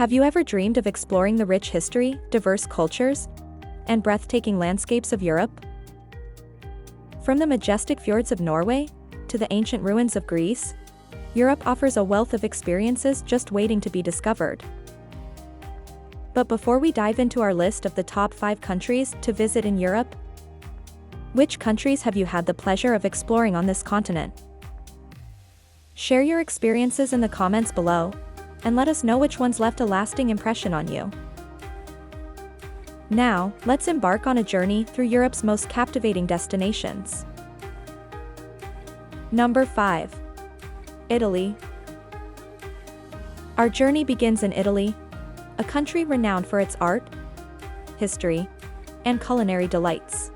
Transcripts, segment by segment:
Have you ever dreamed of exploring the rich history, diverse cultures, and breathtaking landscapes of Europe? From the majestic fjords of Norway to the ancient ruins of Greece, Europe offers a wealth of experiences just waiting to be discovered. But before we dive into our list of the top 5 countries to visit in Europe, which countries have you had the pleasure of exploring on this continent? Share your experiences in the comments below, and let us know which ones left a lasting impression on you. Now, let's embark on a journey through Europe's most captivating destinations. Number 5. Italy. Our journey begins in Italy, a country renowned for its art, history, and culinary delights.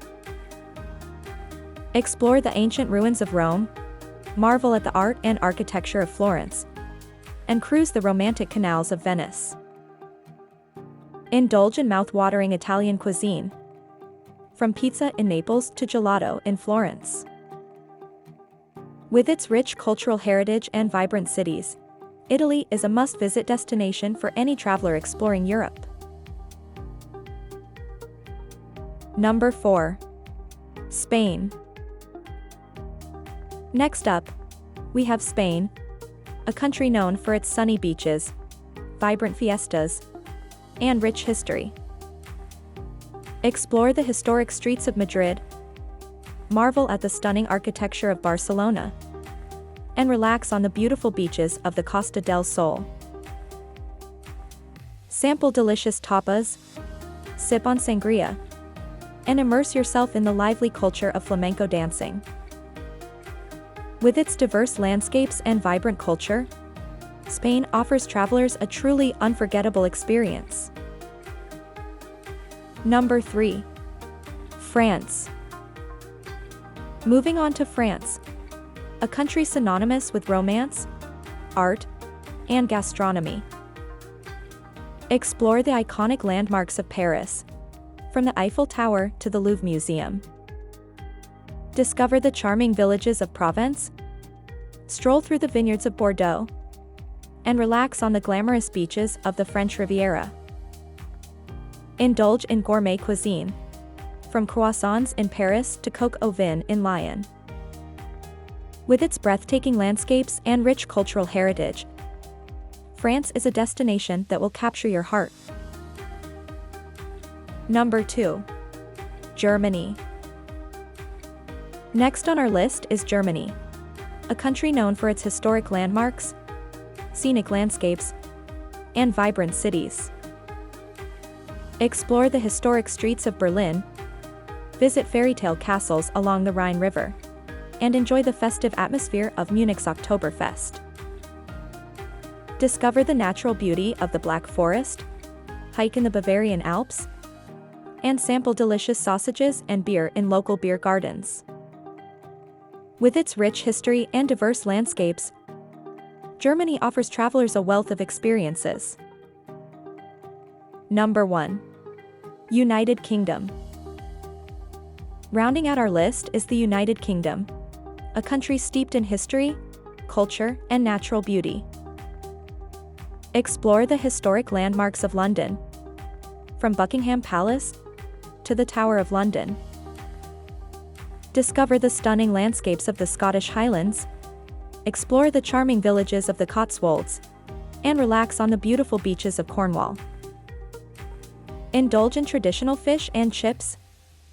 Explore the ancient ruins of Rome, marvel at the art and architecture of Florence, and cruise the romantic canals of Venice. Indulge in mouth-watering Italian cuisine, from pizza in Naples to gelato in Florence. With its rich cultural heritage and vibrant cities, Italy is a must-visit destination for any traveler exploring Europe. Number 4. Spain. Next up, we have Spain, a country known for its sunny beaches, vibrant fiestas, and rich history. Explore the historic streets of Madrid, marvel at the stunning architecture of Barcelona, and relax on the beautiful beaches of the Costa del Sol. Sample delicious tapas, sip on sangria, and immerse yourself in the lively culture of flamenco dancing. With its diverse landscapes and vibrant culture, Spain offers travelers a truly unforgettable experience. Number 3. France. Moving on to France, a country synonymous with romance, art, and gastronomy. Explore the iconic landmarks of Paris, from the Eiffel Tower to the Louvre Museum. Discover the charming villages of Provence, stroll through the vineyards of Bordeaux, and relax on the glamorous beaches of the French Riviera. Indulge in gourmet cuisine, from croissants in Paris to coq au vin in Lyon. With its breathtaking landscapes and rich cultural heritage, France is a destination that will capture your heart. Number 2. Germany. Next on our list is Germany, a country known for its historic landmarks, scenic landscapes, and vibrant cities. Explore the historic streets of Berlin, visit fairy-tale castles along the Rhine River, and enjoy the festive atmosphere of Munich's Oktoberfest. Discover the natural beauty of the Black Forest, hike in the Bavarian Alps, and sample delicious sausages and beer in local beer gardens. With its rich history and diverse landscapes, Germany offers travelers a wealth of experiences. Number 1. United Kingdom. Rounding out our list is the United Kingdom, a country steeped in history, culture, and natural beauty. Explore the historic landmarks of London, from Buckingham Palace to the Tower of London. Discover the stunning landscapes of the Scottish Highlands, explore the charming villages of the Cotswolds, and relax on the beautiful beaches of Cornwall. Indulge in traditional fish and chips,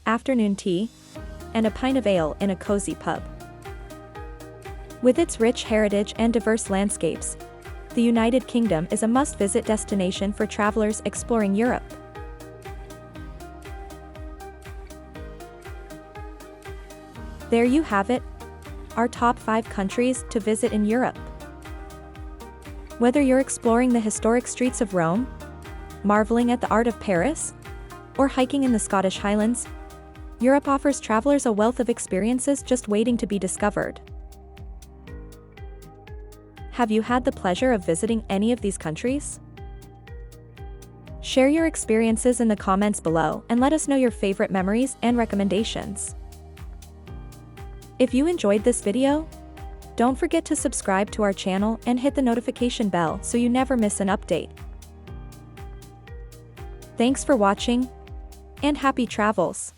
afternoon tea, and a pint of ale in a cozy pub. With its rich heritage and diverse landscapes, the United Kingdom is a must-visit destination for travelers exploring Europe. There you have it, our top 5 countries to visit in Europe. Whether you're exploring the historic streets of Rome, marveling at the art of Paris, or hiking in the Scottish Highlands, Europe offers travelers a wealth of experiences just waiting to be discovered. Have you had the pleasure of visiting any of these countries? Share your experiences in the comments below and let us know your favorite memories and recommendations. If you enjoyed this video, don't forget to subscribe to our channel and hit the notification bell so you never miss an update. Thanks for watching, and happy travels!